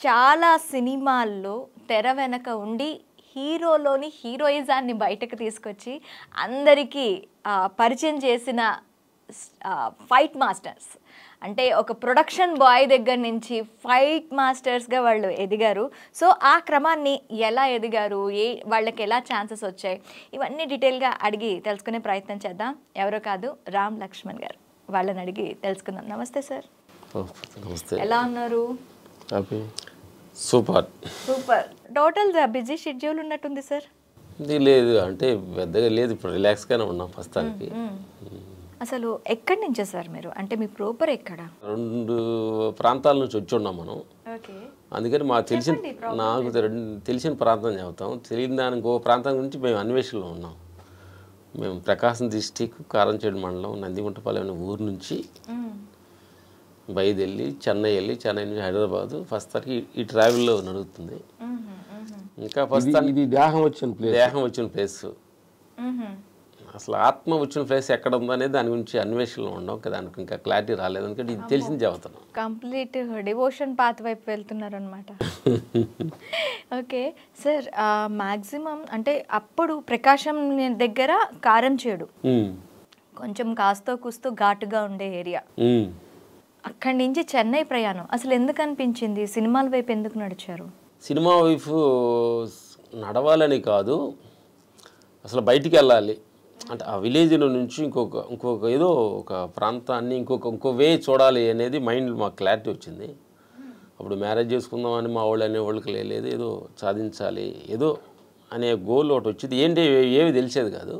చాలా సినిమాల్లో తెర వెనక ఉండి హీరోలోని హీరోయిజాన్ని బయటకు తీసుకొచ్చి అందరికీ పరిచయం చేసిన ఫైట్ మాస్టర్స్. అంటే ఒక ప్రొడక్షన్ బాయ్ దగ్గర నుంచి ఫైట్ మాస్టర్స్గా వాళ్ళు ఎదిగారు. సో ఆ క్రమాన్ని ఎలా ఎదిగారు, వాళ్ళకి ఎలా ఛాన్సెస్ వచ్చాయి, ఇవన్నీ డీటెయిల్గా అడిగి తెలుసుకునే ప్రయత్నం చేద్దాం. ఎవరో కాదు, రామ్ లక్ష్మణ్ గారు. వాళ్ళని అడిగి తెలుసుకుందాం. నమస్తే సార్. నమస్తే. ఎలా ఉన్నారు? Super super. Total busy schedule ఉన్నట్టుంది సార్. ఇది లేదు అంటే పెద్దగా లేదు, ఇప్పుడు రిలాక్స్గానే ఉన్నాం ప్రస్తుతానికి. అసలు ఎక్కడి నుంచే సార్ మీరు? అంటే మీ ప్రాపర్ ఎక్కడ? 2 ప్రాంతాల నుంచి వచ్చి ఉన్నాం మనం. అందుకని నాకు తెలిసిన ప్రాంతం చెబుతాం, తెలియని దానికి ఇంకో ప్రాంతం గురించి మేము అన్వేషణలో ఉన్నాం. మేము ప్రకాశం డిస్టిక్ కారంచేడు మండలం నందిగుంటపాలెం అనే ఊరు నుంచి బయలుదేరి చెన్నై వెళ్ళి, చెన్నై నుంచి హైదరాబాద్ ప్రస్తుతానికి ఈ ట్రావెల్లో నడుస్తుంది. ఇంకా ప్రస్తుతానికి దేహం వచ్చిన ప్లేస్, అసలు ఆత్మ వచ్చిన ప్లేస్ ఎక్కడ ఉందో అనేది దాని గురించి అన్వేషణలో ఉన్నాం. దానికి ఇంకా క్లారిటీ రాలేదు, ఎందుకంటే ఇది తెలిసింది చెబుతున్నాం. కంప్లీట్ డివోషన్ పాత్ వైపు వెళ్తున్నారు అనమాట. ఓకే సార్, మ్యాక్సిమం అంటే అప్పుడు ప్రకాశం దగ్గర కారంచేడు కొంచెం కాస్తో కూస్తో ఘాటుగా ఉండే ఏరియా. అక్కడి నుంచి చెన్నై ప్రయాణం అసలు ఎందుకు అనిపించింది? సినిమాల వైపు ఎందుకు నడిచారు? సినిమా వైపు నడవాలని కాదు, అసలు బయటికి వెళ్ళాలి అంటే ఆ విలేజ్లో నుంచి ఇంకొక ఏదో ఒక ప్రాంతాన్ని ఇంకో వే చూడాలి అనేది మైండ్ మాకు క్లారిటీ వచ్చింది. అప్పుడు మ్యారేజ్ చేసుకుందామని మా వాళ్ళు అనేవాళ్ళకి లేదు, ఏదో సాధించాలి ఏదో అనే గోల్ ఒకటి వచ్చింది. ఏంటి ఏమి తెలిసేది కాదు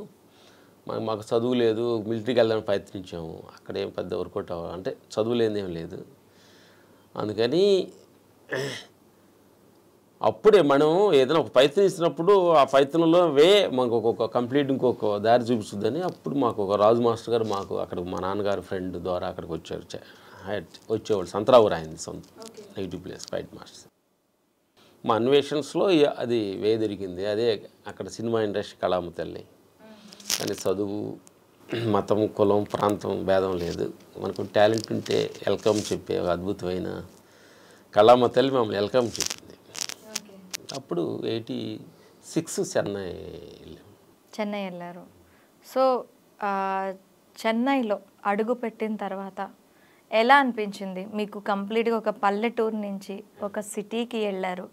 మాకు. చదువు లేదు, మిలిటరీకి వెళ్ళడానికి ప్రయత్నించాము, అక్కడేం పెద్ద వర్కౌట్ అంటే చదువు లేదేం లేదు. అందుకని అప్పుడే మనం ఏదైనా ఒక ప్రయత్నించినప్పుడు ఆ ప్రయత్నంలో మాకు కంప్లీట్ ఇంకొక దారి చూపిస్తుందని అప్పుడు మాకు ఒక రాజు మాస్టర్ గారు మాకు అక్కడ మా నాన్నగారి ఫ్రెండ్ ద్వారా అక్కడికి వచ్చేవాళ్ళు. సంతరావురు అయింది సొంత నెగిటివ్ ప్లేస్ ఫైట్ మాస్టర్. మా అన్వేషన్స్లో అది దొరికింది. అదే అక్కడ సినిమా ఇండస్ట్రీ కళామ తల్లి. కానీ చదువు, మతం, కులం, ప్రాంతం భేదం లేదు, మనకు టాలెంట్ ఉంటే వెల్కమ్ చెప్పే ఒక అద్భుతమైన కళామ తల్లి మమ్మల్ని వెల్కమ్ చెప్పింది. అప్పుడు 86 చెన్నై వెళ్ళారు. సో చెన్నైలో అడుగు పెట్టిన తర్వాత ఎలా అనిపించింది మీకు? కంప్లీట్గా ఒక పల్లెటూరు నుంచి ఒక సిటీకి వెళ్ళారు,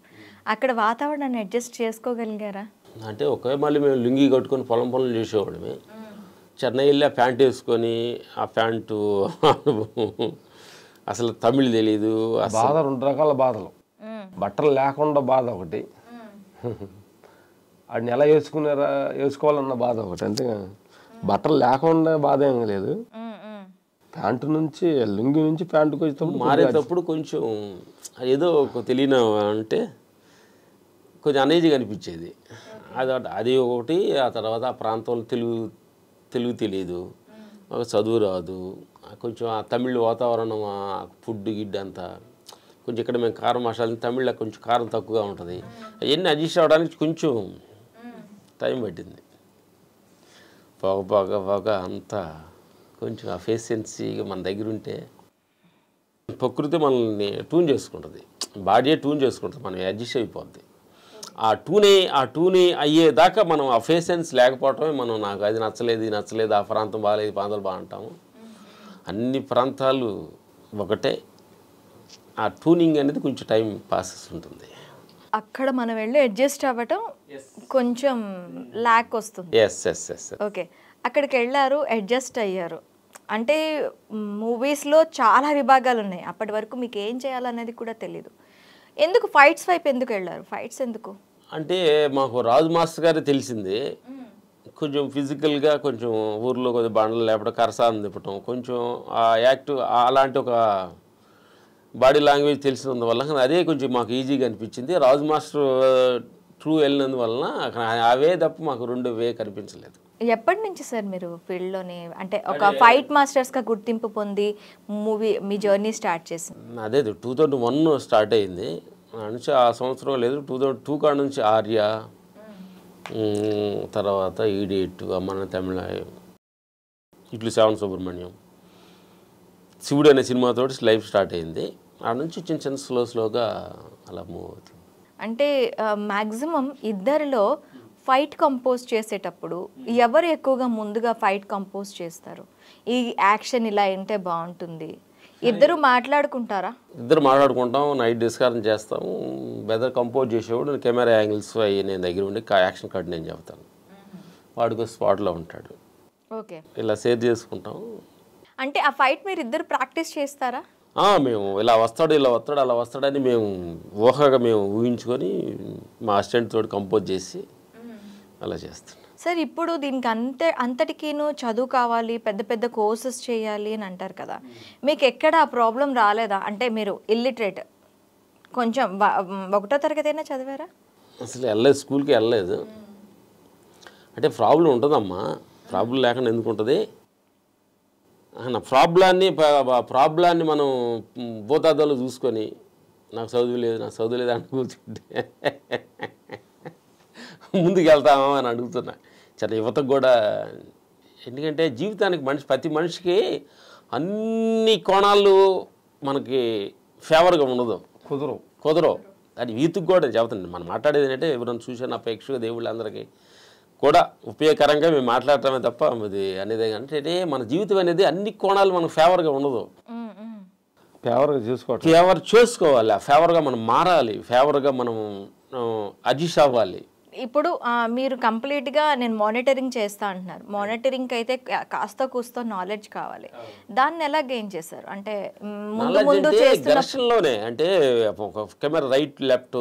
అక్కడ వాతావరణాన్ని అడ్జస్ట్ చేసుకోగలిగారా? అంటే మళ్ళీ మేము లుంగి కట్టుకొని పొలం చేసేవాళ్ళమే. చెన్నై వెళ్ళి ఆ ప్యాంట్ వేసుకొని ఆ ప్యాంటు అసలు తమిళ్ తెలీదు. బాధ 2 రకాల బాధలు, బట్టలు లేకుండా బాధ ఒకటి, వాడిని ఎలా వేసుకోవాలన్న బాధ ఒకటి. అంతే, బట్టలు లేకుండా బాధ ఏం లేదు. ప్యాంటు నుంచి లుంగి నుంచి ప్యాంటుకి వచ్చేటప్పుడు మారేటప్పుడు కొంచెం ఏదో తెలియని అంటే కొంచెం అనీజీగా అనిపించేది. అది ఒకటి. ఆ తర్వాత ఆ ప్రాంతంలో తెలుగు తెలియదు, చదువు రాదు, కొంచెం ఆ తమిళ్ వాతావరణం, ఫుడ్ గిడ్ అంతా కొంచెం ఇక్కడ మేము కారం మసాలా తమిళ్లో కొంచెం కారం తక్కువగా ఉంటుంది. అవన్నీ అడ్జస్ట్ అవ్వడానికి కొంచెం టైం పట్టింది. పోగ అంతా కొంచెం ఆ ఫేషియన్సీగా మన దగ్గర ఉంటే ప్రకృతి మనల్ని ట్యూన్ చేసుకుంటుంది, బాడీ ట్యూన్ చేసుకుంటుంది, మనం అడ్జస్ట్ అయిపోద్ది. ఆ ట్యూనే అయ్యేదాకా మనం ఆ ఫేషన్స్ లేకపోవటమే మనం నాకు అది నచ్చలేదు, ఆ ప్రాంతం బాగాలేదు, ఈ ప్రాంతాలు బాగుంటాము. అన్ని ప్రాంతాలు ఒకటే, ఆ ట్యూనింగ్ అనేది కొంచెం టైం ప్రాసెస్ ఉంటుంది. అక్కడ మనం వెళ్ళి అడ్జస్ట్ అవ్వటం కొంచెం ల్యాక్ వస్తుంది. ఓకే, అక్కడికి వెళ్ళారు, అడ్జస్ట్ అయ్యారు. అంటే మూవీస్లో చాలా విభాగాలు ఉన్నాయి, అప్పటి వరకు మీకు ఏం చేయాలనేది కూడా తెలీదు. ఎందుకు ఫైట్స్ వైపు ఎందుకు వెళ్ళారు? ఫైట్స్ ఎందుకు అంటే మాకు రాజు మాస్టర్ గారే తెలిసింది. కొంచెం ఫిజికల్గా కొంచెం ఊర్లో కొద్దిగా బండలు లేపడం, కరసాలను తిప్పటం, కొంచెం ఆ యాక్టివ్ అలాంటి ఒక బాడీ లాంగ్వేజ్ తెలిసినందువల్ల అదే కొంచెం మాకు ఈజీగా అనిపించింది. రాజు మాస్టర్ ట్రూ వెళ్ళినందువలన అవే తప్ప మాకు 2 వే కనిపించలేదు. ఎప్పటి నుంచి సార్ మీరు ఫీల్డ్లోని అంటే ఒక ఫైట్ మాస్టర్స్గా గుర్తింపు పొంది మీ జర్నీ స్టార్ట్ చేసింది? అదే 2001 స్టార్ట్ అయింది. నుంచి ఆ సంవత్సరం లేదు, 2002 కాడ నుంచి ఆర్య, తర్వాత ఈడియట్, అమ్మన తమిళ, ఇట్లు శ్రావణ సుబ్రహ్మణ్యం, శివుడు అనే సినిమాతో లైఫ్ స్టార్ట్ అయింది. ఆ నుంచి చిన్న స్లోగా అలా మూవ్ అవుతుంది. అంటే మ్యాక్సిమం ఇద్దరిలో ఫైట్ కంపోజ్ చేసేటప్పుడు ఎవరు ఎక్కువగా ముందుగా ఫైట్ కంపోజ్ చేస్తారు? ఈ యాక్షన్ ఇలా ఉంటే బాగుంటుంది, ఇద్దరు మాట్లాడుకుంటారా? ఇద్దరు మాట్లాడుకుంటాం, నైట్ డిస్కషన్ చేస్తాము. వెదర్ కంపోజ్ చేసేవాడు కెమెరా యాంగిల్స్ అవి నేను దగ్గర ఉండి యాక్షన్ కట్ నేను చెప్తాను, వాడికి స్పాట్లో ఉంటాడు. ఓకే, ఇలా షేర్ చేసుకుంటాం. అంటే ఆ ఫైట్ మీరు ఇద్దరు ప్రాక్టీస్ చేస్తారా? మేము ఇలా వస్తాడు ఇలా వస్తాడు అలా వస్తాడని మేము ఊహగా మేము ఊహించుకొని మా అసిస్టెంట్ తోటి కంపోజ్ చేసి అలా చేస్తాం. సార్, ఇప్పుడు దీనికి అంతటికీను చదువు కావాలి, పెద్ద పెద్ద కోర్సెస్ చేయాలి అని అంటారు కదా, మీకు ఎక్కడ ఆ ప్రాబ్లం రాలేదా? అంటే మీరు ఇల్లిటరేట్, కొంచెం 1వ తరగతి అయినా చదివారా? అసలు వెళ్ళలేదు, స్కూల్కి వెళ్ళలేదు. అంటే ప్రాబ్లం ఉంటుందమ్మా, ప్రాబ్లం లేకుండా ఎందుకు ఉంటుంది? నా ప్రాబ్లాన్ని మనం భూతార్థంలో చూసుకొని నాకు చదువు లేదు అని కూర్చుంటే ముందుకు వెళ్తామా అని అడుగుతున్నా చాలా యువతకు కూడా. ఎందుకంటే జీవితానికి ప్రతి మనిషికి అన్ని కోణాలు మనకి ఫేవర్గా ఉండదు, కుదరవు. అది యూత్కి కూడా చెబుతుంది. మనం మాట్లాడేది ఏంటంటే ఎవరైనా చూసిన ప్రేక్షక దేవుళ్ళందరికీ కూడా ఉపయోగకరంగా మేము మాట్లాడటమే తప్ప అది అనేది అంటే మన జీవితం అనేది అన్ని కోణాలు మనకు ఫేవర్గా ఉండదు. ఫేవర్ చేసుకోవాలి, ఆ ఫేవర్గా మనం మారాలి, ఫేవర్గా మనం అడ్జస్ట్ అవ్వాలి. ఇప్పుడు మీరు కంప్లీట్గా నేను మానిటరింగ్ చేస్తా అంటున్నారు. మానిటరింగ్కి అయితే కాస్త కూస్తో నాలెడ్జ్ కావాలి. దాన్ని ఎలా గెయిన్ చేశారు? అంటే ముందు ఘర్షణలోనే అంటే కెమెరా రైట్ లెఫ్ట్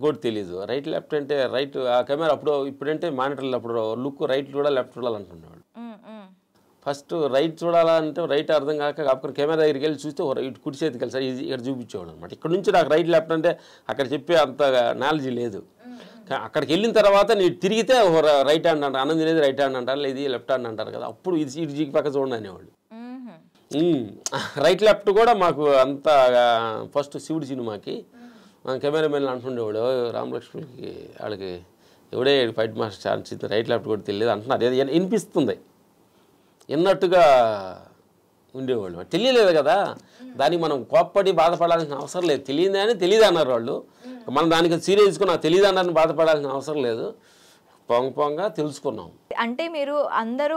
కూడా తెలీదు. రైట్ లెఫ్ట్ అంటే రైట్ ఆ కెమెరా ఇప్పుడంటే మానిటర్లు అప్పుడు లుక్ రైట్ చూడాలి లెఫ్ట్ చూడాలంటున్నాడు. ఫస్ట్ రైట్ చూడాలంటే రైట్ అర్థం కాకపోతే కెమెరా దగ్గరికి వెళ్ళి చూస్తే ఇటు కుడి చేతికి వెళ్ళి సార్ ఇక్కడ చూపించేవాడు అనమాట. ఇక్కడ నుంచి నాకు రైట్ లెఫ్ట్ అంటే అక్కడ చెప్పే అంత నాలెడ్జ్ లేదు. అక్కడికి వెళ్ళిన తర్వాత నేను తిరిగితే రైట్ హ్యాండ్ అంటారు, అన్నం తినేది రైట్ హ్యాండ్ అంటారు, ఇది లెఫ్ట్ హ్యాండ్ అంటారు కదా, అప్పుడు ఇటు జీకి పక్క చూడండి అనేవాళ్ళు. రైట్ లెఫ్ట్ కూడా మాకు అంత ఫస్ట్ శివుడి సినిమాకి కెమెరామెన్ అంటుండేవాడు రామలక్ష్మికి వాళ్ళకి ఎవడే ఫైట్ మాస్టర్ ఛాన్స్ ఇస్తే రైట్ లెఫ్ట్ కూడా తెలియదు అంటున్నారు. అది వినిపిస్తుంది, విన్నట్టుగా ఉండేవాళ్ళు. తెలియలేదు కదా, దానికి మనం కోప్పడి బాధపడాల్సిన అవసరం లేదు. తెలియదు అన్నారు వాళ్ళు. మనం దానికి సీరియస్గా నాకు తెలియదు అన్నారని బాధపడాల్సిన అవసరం లేదు, పొంగ తెలుసుకున్నాం. అంటే మీరు అందరూ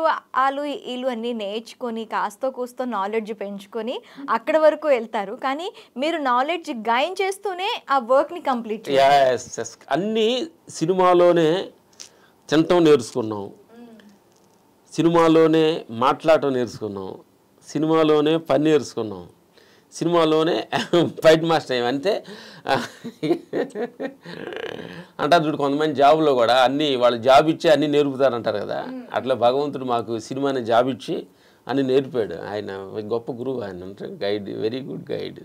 వీళ్ళు అన్నీ నేర్చుకొని కాస్తో కూస్తో నాలెడ్జ్ పెంచుకొని అక్కడ వరకు వెళ్తారు, కానీ మీరు నాలెడ్జ్ గైన్ చేస్తూనే ఆ వర్క్ని కంప్లీట్ అన్నీ సినిమాలోనే తినటం నేర్చుకున్నాం, సినిమాలోనే మాట్లాడటం నేర్చుకున్నాం, సినిమాలోనే పని నేర్చుకున్నాం, సినిమాలోనే ఫైట్ మాస్టర్ అయ్యాం. అంటారు చూడు కొంతమంది జాబ్లో కూడా అన్నీ వాళ్ళు జాబ్ ఇచ్చి అన్నీ నేర్పుతారంటారు కదా, అట్లా భగవంతుడు మాకు సినిమాని జాబ్ ఇచ్చి అన్నీ నేర్పాడు. ఆయన గొప్ప గురువు, ఆయన అంటే గైడ్, వెరీ గుడ్ గైడ్.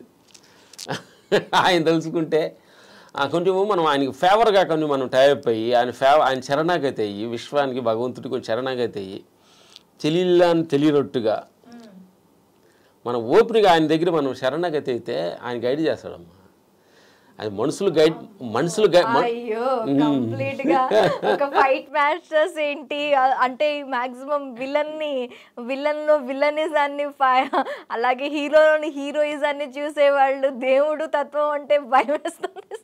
ఆయన తెలుసుకుంటే కొంచెము మనం ఆయనకి ఫేవర్గా కొన్ని మనం టైప్ అయ్యి ఆయన శరణాగతి అయ్యి విశ్వానికి భగవంతుడికి కొంచెం శరణాగతి అయ్యి తెలియనట్టుగా మన ఓపికగా ఆయన దగ్గర మనం శరణాగతి అయితే ఆయన గైడ్ చేస్తాడమ్మా. అది మనుషులు కంప్లీట్ గా ఒక ఫైట్ మాస్టర్స్ ఏంటి అంటే మాక్సిమం విలన్లో విలనిజాన్ని అలాగే హీరోలోని హీరోయిజాన్ని చూసేవాళ్ళు దేవుడు తత్వం అంటే భయం వేస్తుంది.